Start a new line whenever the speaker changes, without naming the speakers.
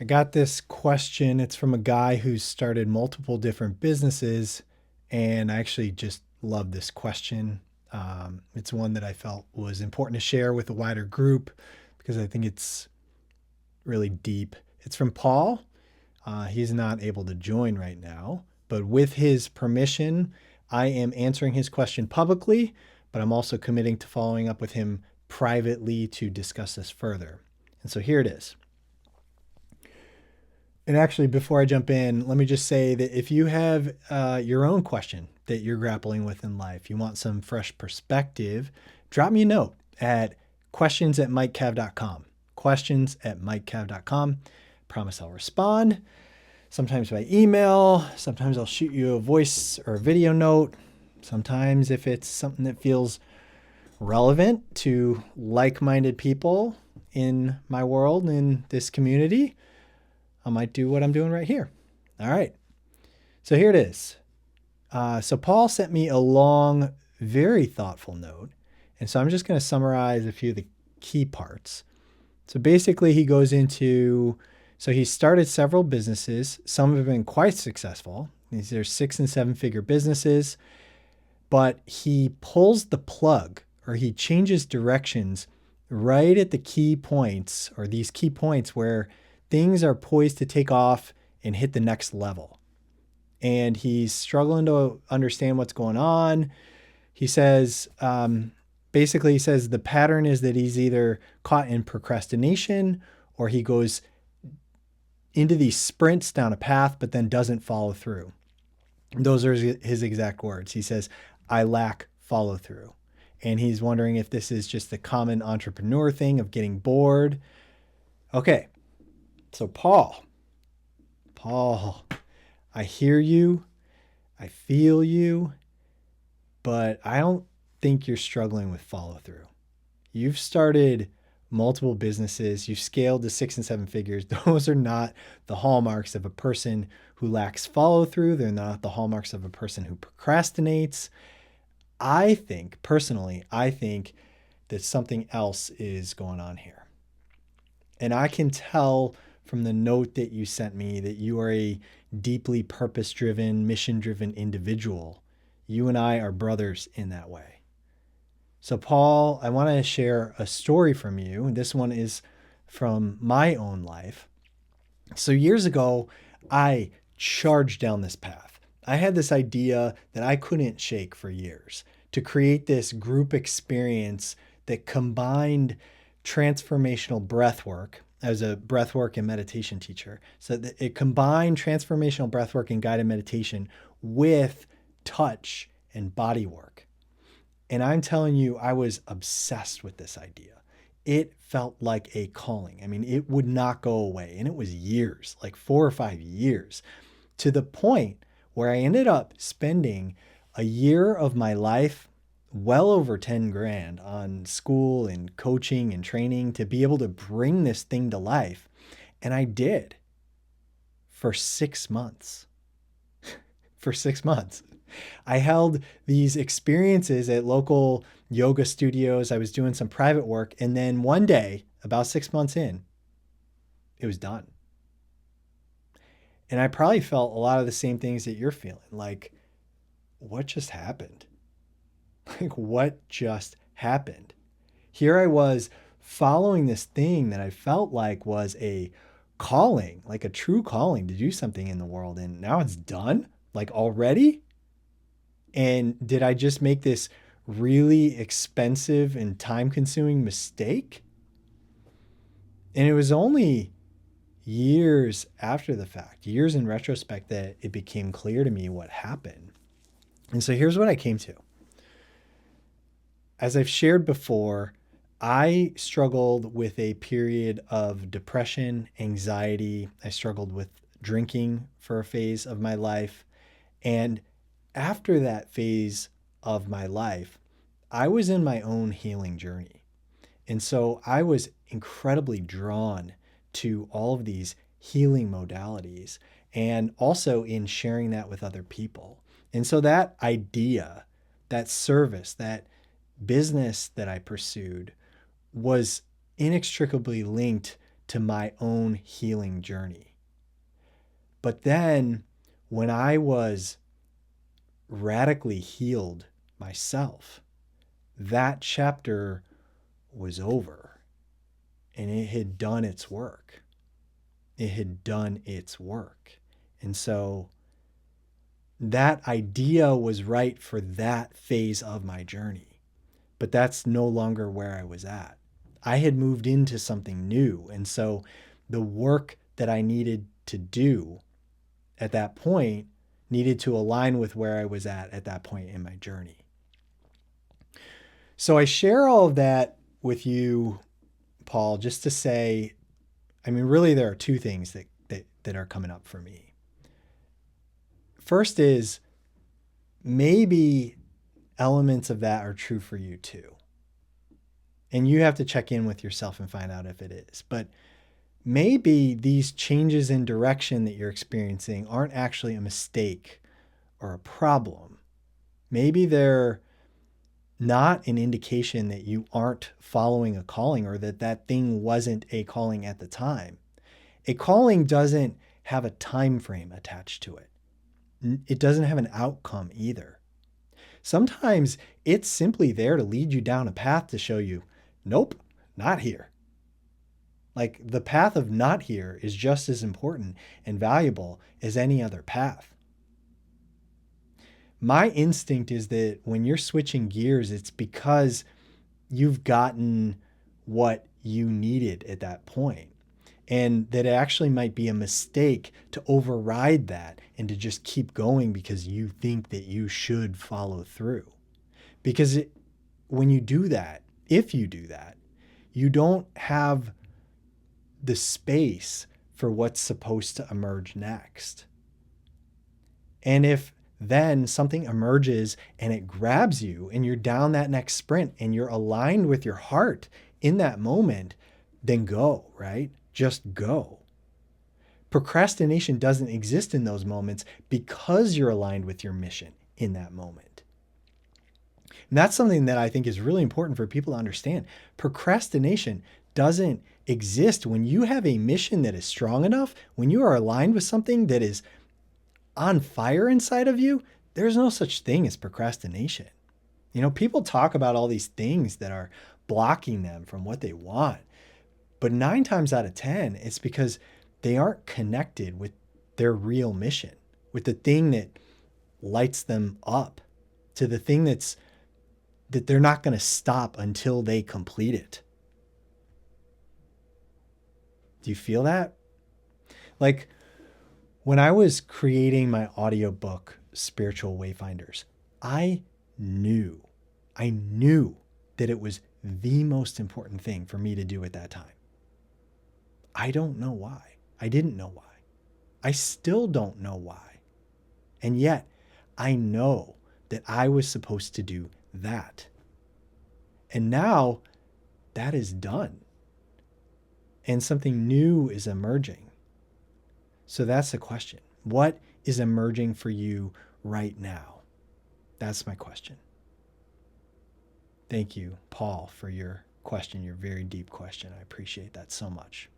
I got this question. It's from a guy who's started multiple different businesses, and I actually just love this question. It's one that I felt was important to share with a wider group because I think it's really deep. It's from Paul. He's not able to join right now, but with his permission, I am answering his question publicly, but I'm also committing to following up with him privately to discuss this further. And so here it is. And actually, before I jump in, let me just say that if you have your own question that you're grappling with in life, you want some fresh perspective, drop me a note at questions@mikecav.com. Questions@mikecav.com. Promise I'll respond. Sometimes by email. Sometimes I'll shoot you a voice or a video note. Sometimes, if it's something that feels relevant to like-minded people in my world, in this community, I might do what I'm doing right here. All right. So here it is. So Paul sent me a long, very thoughtful note. And so I'm just going to summarize a few of the key parts. So basically he goes into, so he started several businesses. Some have been quite successful. These are 6 and 7 figure businesses, but he pulls the plug or he changes directions right at the key points, or these key points where things are poised to take off and hit the next level. And he's struggling to understand what's going on. He says, basically, he says the pattern is that he's either caught in procrastination or he goes into these sprints down a path, but then doesn't follow through. Those are his exact words. He says, I lack follow through. And he's wondering if this is just the common entrepreneur thing of getting bored. Okay. So Paul, I hear you, I feel you, but I don't think you're struggling with follow through. You've started multiple businesses, you've scaled to 6 and 7 figures. Those are not the hallmarks of a person who lacks follow through. They're not the hallmarks of a person who procrastinates. I think that something else is going on here. And I can tell from the note that you sent me that you are a deeply purpose-driven, mission-driven individual. You and I are brothers in that way. So Paul, I want to share a story from you. This one is from my own life. So years ago, I charged down this path. I had this idea that I couldn't shake for years to create this group experience that combined transformational breath work. I was a breathwork and meditation teacher. So it combined transformational breathwork and guided meditation with touch and body work. And I'm telling you, I was obsessed with this idea. It felt like a calling. I mean, it would not go away. And it was years, like 4 or 5 years, to the point where I ended up spending a year of my life, well over 10 grand on school and coaching and training to be able to bring this thing to life. And I did for 6 months. For 6 months. I held these experiences at local yoga studios. I was doing some private work. And then one day, about 6 months in, it was done. And I probably felt a lot of the same things that you're feeling. Like, what just happened? Like, what just happened? Here I was following this thing that I felt like was a calling, like a true calling to do something in the world. And now it's done, like already. And did I just make this really expensive and time-consuming mistake? And it was only years after the fact, years in retrospect, that it became clear to me what happened. And so here's what I came to. As I've shared before, I struggled with a period of depression, anxiety. I struggled with drinking for a phase of my life. And after that phase of my life, I was in my own healing journey. And so I was incredibly drawn to all of these healing modalities and also in sharing that with other people. And so that idea, that service, that business that I pursued was inextricably linked to my own healing journey. But then when I was radically healed myself, that chapter was over and it had done its work. It had done its work. And so that idea was right for that phase of my journey, but that's no longer where I was at. I had moved into something new. And so the work that I needed to do at that point needed to align with where I was at that point in my journey. So I share all of that with you, Paul, just to say, I mean, really, there are two things that are coming up for me. First is maybe elements of that are true for you too. And you have to check in with yourself and find out if it is. But maybe these changes in direction that you're experiencing aren't actually a mistake or a problem. Maybe they're not an indication that you aren't following a calling or that thing wasn't a calling at the time. A calling doesn't have a time frame attached to it. It doesn't have an outcome either. Sometimes it's simply there to lead you down a path to show you, nope, not here. Like the path of not here is just as important and valuable as any other path. My instinct is that when you're switching gears, it's because you've gotten what you needed at that point. And that it actually might be a mistake to override that and to just keep going because you think that you should follow through. Because when you do that, if you do that, you don't have the space for what's supposed to emerge next. And if then something emerges and it grabs you and you're down that next sprint and you're aligned with your heart in that moment, then go, right? Just go. Procrastination doesn't exist in those moments because you're aligned with your mission in that moment. And that's something that I think is really important for people to understand. Procrastination doesn't exist when you have a mission that is strong enough, when you are aligned with something that is on fire inside of you. There's no such thing as procrastination. You know, people talk about all these things that are blocking them from what they want. But 9 times out of 10, it's because they aren't connected with their real mission, with the thing that lights them up, to the thing that they're not going to stop until they complete it. Do you feel that? Like when I was creating my audiobook, Spiritual Wayfinders, I knew that it was the most important thing for me to do at that time. I don't know why. I didn't know why. I still don't know why. And yet, I know that I was supposed to do that. And now that is done. And something new is emerging. So that's the question. What is emerging for you right now? That's my question. Thank you, Paul, for your question, your very deep question. I appreciate that so much.